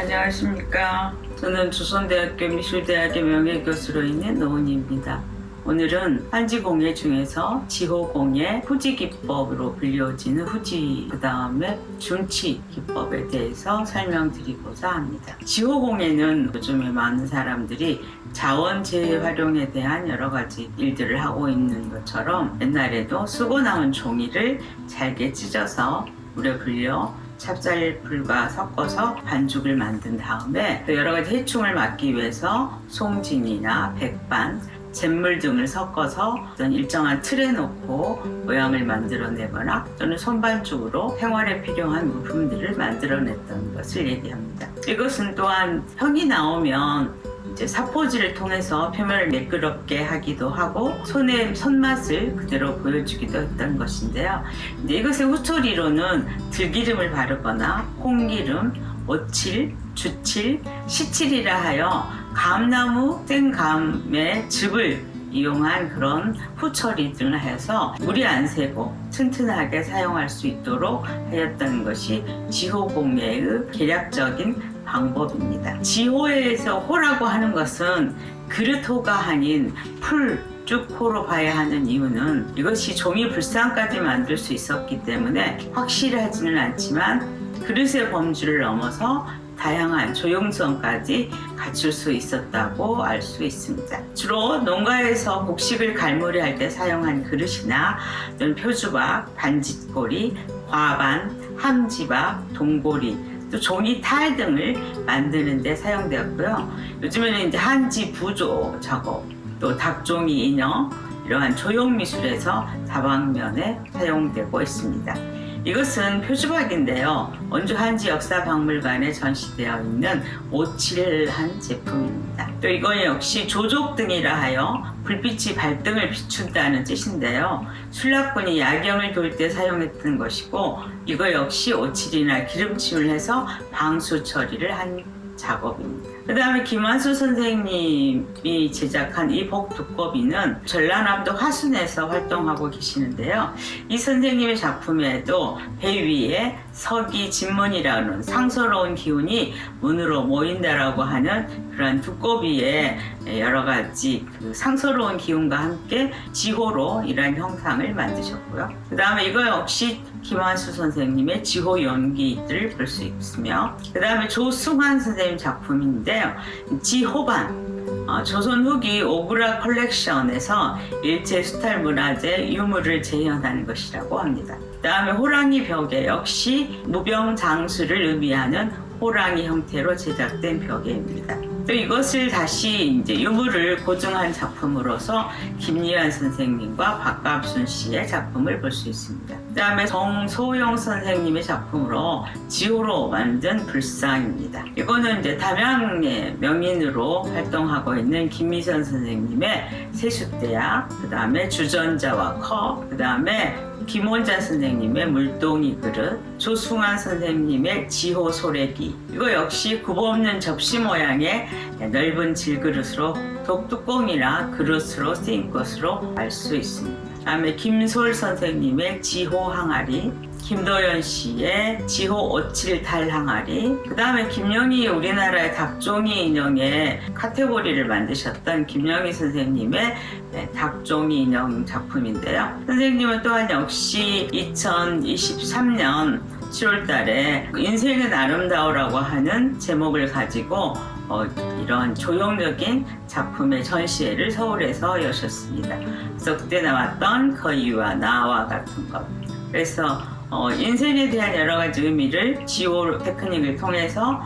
안녕하십니까. 저는 조선대학교 미술대학의 명예교수로 있는 노은희입니다. 오늘은 한지공예 중에서 지호공예 후지기법으로 불려지는 후지, 그 다음에 중치기법에 대해서 설명드리고자 합니다. 지호공예는 요즘에 많은 사람들이 자원 재활용에 대한 여러 가지 일들을 하고 있는 것처럼 옛날에도 쓰고 남은 종이를 잘게 찢어서 물에 불려 찹쌀풀과 섞어서 반죽을 만든 다음에 또 여러 가지 해충을 막기 위해서 송진이나 백반, 잿물 등을 섞어서 어떤 일정한 틀에 놓고 모양을 만들어내거나 또는 손반죽으로 생활에 필요한 물품들을 만들어냈던 것을 얘기합니다. 이것은 또한 형이 나오면 이제 사포질을 통해서 표면을 매끄럽게 하기도 하고 손의 손맛을 그대로 보여주기도 했던 것인데요. 근데 이것의 후초리로는 들기름을 바르거나 콩기름, 오칠, 주칠, 시칠이라 하여 감나무 생감의 즙을 이용한 그런 후처리 등을 해서 물이 안 새고 튼튼하게 사용할 수 있도록 하였던 것이 지호공예의 계략적인 방법입니다. 지호에서 호라고 하는 것은 그릇호가 아닌 풀쭉호로 봐야 하는 이유는 이것이 종이 불상까지 만들 수 있었기 때문에 확실하지는 않지만 그릇의 범주를 넘어서 다양한 조형성까지 갖출 수 있었다고 알 수 있습니다. 주로 농가에서 곡식을 갈무리할 때 사용한 그릇이나 또는 표주박, 반짓고리, 과반, 함지박, 동고리, 또 종이 탈 등을 만드는 데 사용되었고요. 요즘에는 이제 한지 부조 작업, 또 닭종이 인형, 이러한 조형 미술에서 다방면에 사용되고 있습니다. 이것은 표주박인데요. 원주 한지 역사박물관에 전시되어 있는 오칠한 제품입니다. 또 이건 역시 조족등이라 하여 불빛이 발등을 비춘다는 뜻인데요. 신라군이 야경을 돌 때 사용했던 것이고 이거 역시 오칠이나 기름침을 해서 방수 처리를 한 작업입니다. 그 다음에 김환수 선생님이 제작한 이 복두꺼비는 전라남도 화순에서 활동하고 계시는데요. 이 선생님의 작품에도 배 위에 서기 진문이라는 상서로운 기운이 문으로 모인다라고 하는 그런 두꺼비의 여러 가지 그 상서로운 기운과 함께 지호로 이러한 형상을 만드셨고요. 그 다음에 이거 역시 김환수 선생님의 지호 연기들을 볼 수 있으며, 그 다음에 조승환 선생님 작품인데요. 지호반, 조선 후기 오그라 컬렉션에서 일제 수탈 문화재 유물을 재현하는 것이라고 합니다. 그 다음에 호랑이 벽에 역시 무병장수를 의미하는 호랑이 형태로 제작된 벽에입니다. 또 이것을 다시 이제 유물을 고증한 작품으로서 김리환 선생님과 박갑순 씨의 작품을 볼 수 있습니다. 그 다음에 정소영 선생님의 작품으로 지호로 만든 불상입니다. 이거는 이제 담양의 명인으로 활동하고 있는 김미선 선생님의 세숫대야, 그 다음에 주전자와 컵, 그 다음에 김원자 선생님의 물동이 그릇, 조승환 선생님의 지호 소래기, 이거 역시 굽어없는 접시 모양의 넓은 질그릇으로 독뚜껑이나 그릇으로 쓰인 것으로 알 수 있습니다. 다음에 김솔 선생님의 지호 항아리, 김도연 씨의 지호 오칠탈 항아리, 그 다음에 김영희 우리나라의 닭종이 인형의 카테고리를 만드셨던 김영희 선생님의 닭종이 인형 작품인데요. 선생님은 또한 역시 2023년 7월 달에 인생은 아름다우라고 하는 제목을 가지고 이런 조형적인 작품의 전시회를 서울에서 여셨습니다. 그래서 그때 나왔던 거위와 나와 같은 것. 그래서 인생에 대한 여러 가지 의미를 지호 테크닉을 통해서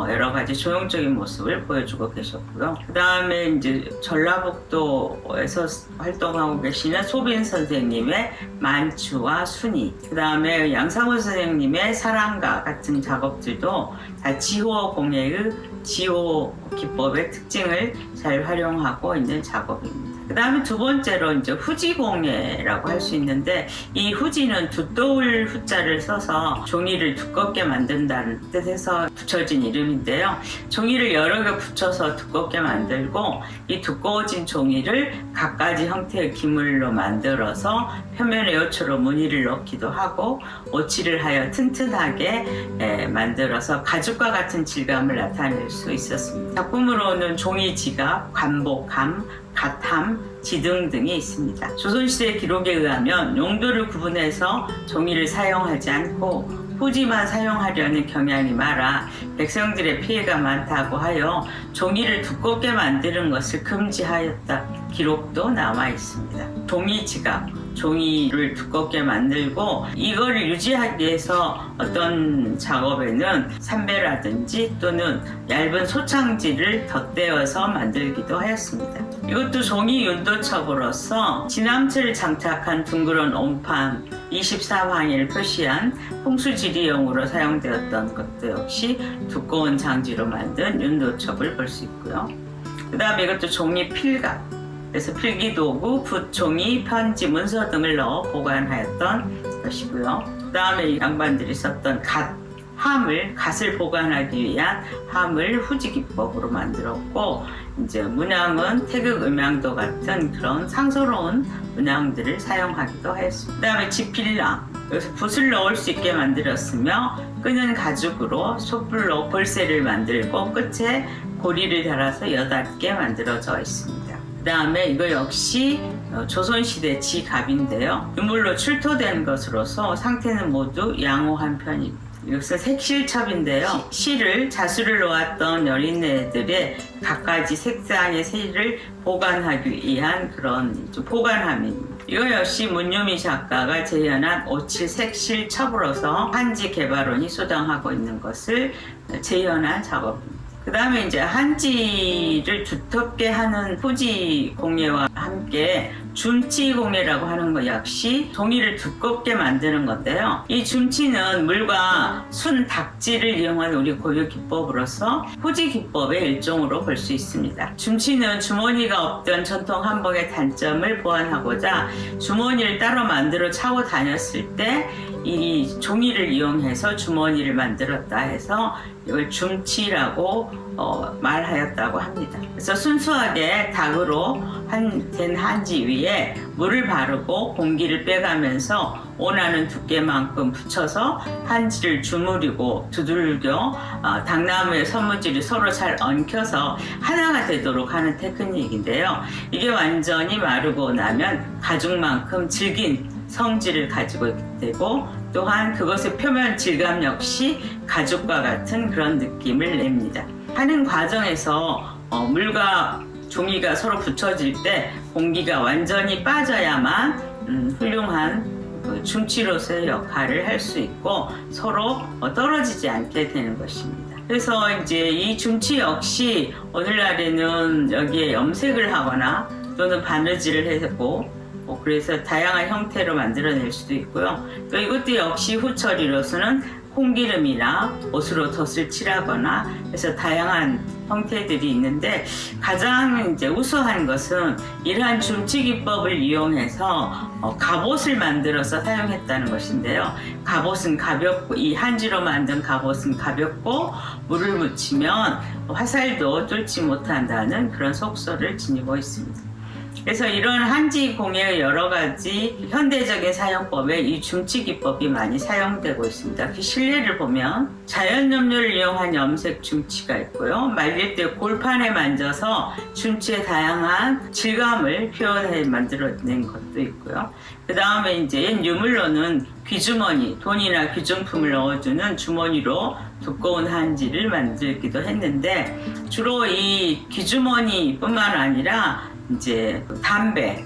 여러 가지 조형적인 모습을 보여주고 계셨고요. 그 다음에 이제 전라북도에서 활동하고 계시는 소빈 선생님의 만추와 순이, 그 다음에 양상훈 선생님의 사랑가 같은 작업들도 다 지호 공예의 지호 기법의 특징을 잘 활용하고 있는 작업입니다. 그 다음에 두 번째로 이제 후지공예라고 할 수 있는데, 이 후지는 두꺼울 후자를 써서 종이를 두껍게 만든다는 뜻에서 붙여진 이름인데요. 종이를 여러 개 붙여서 두껍게 만들고 이 두꺼워진 종이를 갖가지 형태의 기물로 만들어서 표면에 요초로 무늬를 넣기도 하고 오칠을 하여 튼튼하게 만들어서 가죽과 같은 질감을 나타낼 수 있었습니다. 작품으로는 종이 지갑, 관복함, 갓함, 지등 등이 있습니다. 조선시대 기록에 의하면 용도를 구분해서 종이를 사용하지 않고 후지만 사용하려는 경향이 많아 백성들의 피해가 많다고 하여 종이를 두껍게 만드는 것을 금지하였다 기록도 남아 있습니다. 종이 지갑, 종이를 두껍게 만들고 이거를 유지하기 위해서 어떤 작업에는 삼배라든지 또는 얇은 소창지를 덧대어서 만들기도 하였습니다. 이것도 종이 윤도첩으로서 진암체를 장착한 둥그런 온판 24황을 표시한 풍수지리용으로 사용되었던 것도 역시 두꺼운 장지로 만든 윤도첩을 볼 수 있고요. 그 다음에 이것도 종이 필갑, 그래서 필기도구, 붓, 종이, 편지, 문서 등을 넣어 보관하였던 것이고요. 그 다음에 양반들이 썼던 갓을 보관하기 위한 함을 후지기법으로 만들었고, 이제 문양은 태극 음양도 같은 그런 상서로운 문양들을 사용하기도 하였습니다. 그 다음에 지필랑, 여기서 붓을 넣을 수 있게 만들었으며 끄는 가죽으로 솥불로 볼새를 만들고 끝에 고리를 달아서 여닫게 만들어져 있습니다. 그 다음에 이거 역시 조선시대 지갑인데요. 유물로 출토된 것으로서 상태는 모두 양호한 편입니다. 이것은 색실첩인데요. 실을 자수를 놓았던 여린애들의 갖가지 색상의 실을 보관하기 위한 그런 보관함입니다. 이거 역시 문유미 작가가 재현한 오칠 색실첩으로서 한지 개발원이 소장하고 있는 것을 재현한 작업입니다. 그 다음에 이제 한지를 두텁게 하는 후지 공예와 함께 줌치 공예라고 하는 것 역시 종이를 두껍게 만드는 건데요. 이 줌치는 물과 순 닭지를 이용한 우리 고유 기법으로서 후지 기법의 일종으로 볼 수 있습니다. 줌치는 주머니가 없던 전통 한복의 단점을 보완하고자 주머니를 따로 만들어 차고 다녔을 때 이 종이를 이용해서 주머니를 만들었다 해서 이걸 줌치라고 말하였다고 합니다. 그래서 순수하게 닭으로 된 한지 위에 물을 바르고 공기를 빼가면서 원하는 두께만큼 붙여서 한지를 주무르고 두들겨 닭나무의 섬무질이 서로 잘 엉켜서 하나가 되도록 하는 테크닉인데요. 이게 완전히 마르고 나면 가죽만큼 질긴 성질을 가지고 있게 되고 또한 그것의 표면 질감 역시 가죽과 같은 그런 느낌을 냅니다. 하는 과정에서 물과 종이가 서로 붙여질 때 공기가 완전히 빠져야만 훌륭한 줌치로서의 역할을 할 수 있고 서로 떨어지지 않게 되는 것입니다. 그래서 이제 이 줌치 역시 오늘날에는 여기에 염색을 하거나 또는 바느질을 하고 그래서 다양한 형태로 만들어낼 수도 있고요. 또 이것도 역시 후처리로서는 콩기름이나 옷으로 덧을 칠하거나 해서 다양한 형태들이 있는데 가장 이제 우수한 것은 이러한 줌치 기법을 이용해서 갑옷을 만들어서 사용했다는 것인데요. 갑옷은 가볍고 이 한지로 만든 갑옷은 가볍고 물을 묻히면 화살도 뚫지 못한다는 그런 속설을 지니고 있습니다. 그래서 이런 한지 공예의 여러 가지 현대적인 사용법에 이 줌치 기법이 많이 사용되고 있습니다. 그 실내를 보면 자연 염료를 이용한 염색 줌치가 있고요. 말릴 때 골판에 만져서 줌치의 다양한 질감을 표현해 만들어낸 것도 있고요. 그 다음에 이제 옛 유물로는 귀주머니, 돈이나 귀중품을 넣어주는 주머니로 두꺼운 한지를 만들기도 했는데 주로 이 귀주머니뿐만 아니라 이제 담배,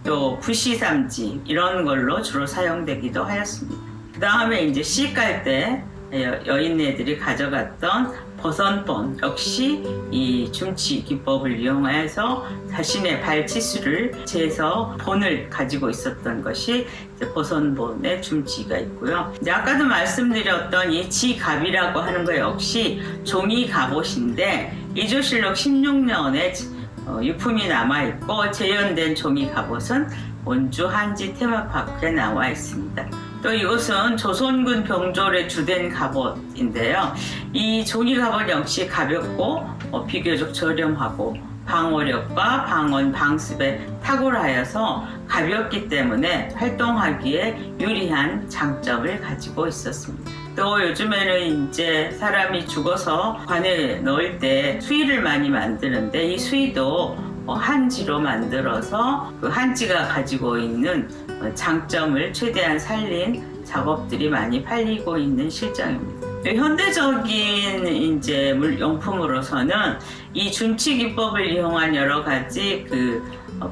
또 부시삼지 이런 걸로 주로 사용되기도 하였습니다. 그 다음에 이제 시집 때 여인네들이 가져갔던 버선본 역시 이 줌치 기법을 이용해서 자신의 발치수를 재서 본을 가지고 있었던 것이 버선본의 줌치가 있고요. 이제 아까도 말씀드렸던 이 지갑이라고 하는 것 역시 종이 갑옷인데 이조실록 16년에 유품이 남아있고 재현된 종이 갑옷은 원주 한지 테마파크에 나와 있습니다. 또 이것은 조선군 병졸의 주된 갑옷인데요. 이 종이 갑옷 역시 가볍고 비교적 저렴하고 방어력과 방언, 방습에 탁월하여서 가볍기 때문에 활동하기에 유리한 장점을 가지고 있었습니다. 또 요즘에는 이제 사람이 죽어서 관에 넣을 때 수의를 많이 만드는데 이 수의도 한지로 만들어서 그 한지가 가지고 있는 장점을 최대한 살린 작업들이 많이 팔리고 있는 실정입니다. 현대적인 이제 물용품으로서는 이 준치 기법을 이용한 여러 가지 그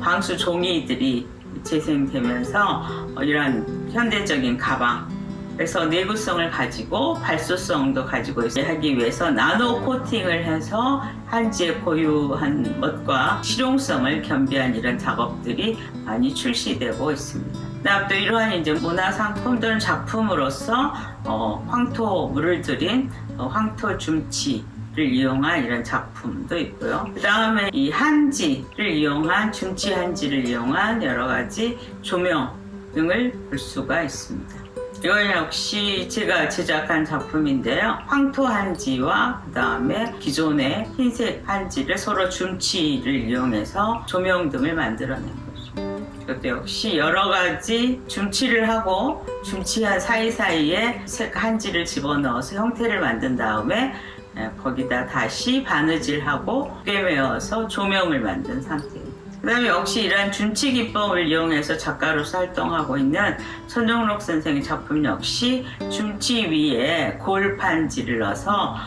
방수 종이들이 재생되면서 이런 현대적인 가방, 그래서 내구성을 가지고 발수성도 가지고 있어야 하기 위해서 나노 코팅을 해서 한지의 고유한 멋과 실용성을 겸비한 이런 작업들이 많이 출시되고 있습니다. 그다음 또 이러한 이제 문화상품 또는 작품으로서 황토 물을 들인 황토 줌치를 이용한 이런 작품도 있고요. 그 다음에 이 한지를 이용한 줌치 한지를 이용한 여러 가지 조명 등을 볼 수가 있습니다. 이건 역시 제가 제작한 작품인데요. 황토 한지와 그 다음에 기존의 흰색 한지를 서로 줌치를 이용해서 조명 등을 만들어낸 거죠. 이것도 역시 여러 가지 줌치를 하고 줌치한 사이사이에 색 한지를 집어넣어서 형태를 만든 다음에 거기다 다시 바느질하고 꿰매어서 조명을 만든 상태입니다. 그 다음에 역시 이러한 준치 기법을 이용해서 작가로서 활동하고 있는 손정록 선생의 작품 역시 준치 위에 골판지를 넣어서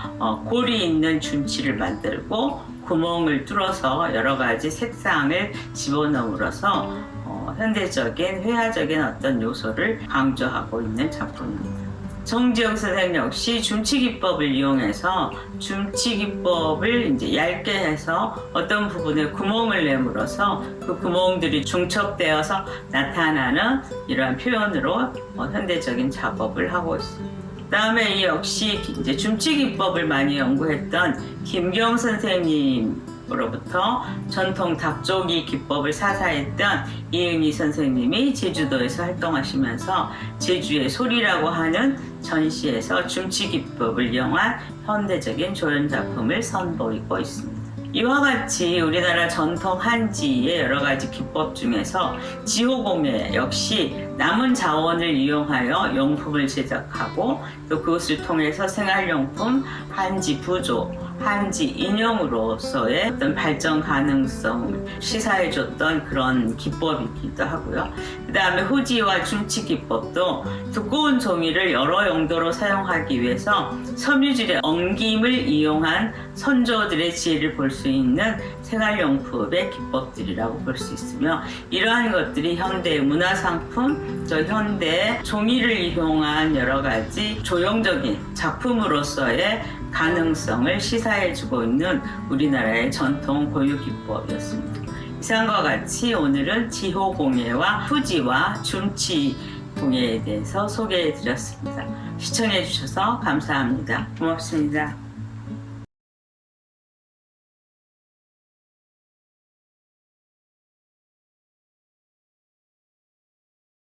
골이 있는 준치를 만들고 구멍을 뚫어서 여러 가지 색상을 집어넣음으로써 현대적인 회화적인 어떤 요소를 강조하고 있는 작품입니다. 정지영 선생님 역시 줌치 기법을 이용해서 줌치 기법을 이제 얇게 해서 어떤 부분에 구멍을 내물어서 그 구멍들이 중첩되어서 나타나는 이러한 표현으로 현대적인 작업을 하고 있습니다. 그다음에 이 역시 이제 줌치 기법을 많이 연구했던 김경 선생님으로부터 전통 닭조기 기법을 사사했던 이은희 선생님이 제주도에서 활동하시면서 제주의 소리라고 하는 전시에서 줌치 기법을 이용한 현대적인 조연 작품을 선보이고 있습니다. 이와 같이 우리나라 전통 한지의 여러 가지 기법 중에서 지호공예 역시 남은 자원을 이용하여 용품을 제작하고 또 그것을 통해서 생활용품, 한지 부조, 한지 인형으로서의 어떤 발전 가능성을 시사해줬던 그런 기법이기도 하고요. 그 다음에 후지와 줌치 기법도 두꺼운 종이를 여러 용도로 사용하기 위해서 섬유질의 엉김을 이용한 선조들의 지혜를 볼 수 있는 생활용품의 기법들이라고 볼 수 있으며, 이러한 것들이 현대 문화상품, 저 현대 종이를 이용한 여러 가지 조형적인 작품으로서의 가능성을 시사해주고 있는 우리나라의 전통 고유 기법이었습니다. 이상과 같이 오늘은 지호공예와 후지와 줌치 공예에 대해서 소개해드렸습니다. 시청해주셔서 감사합니다. 고맙습니다.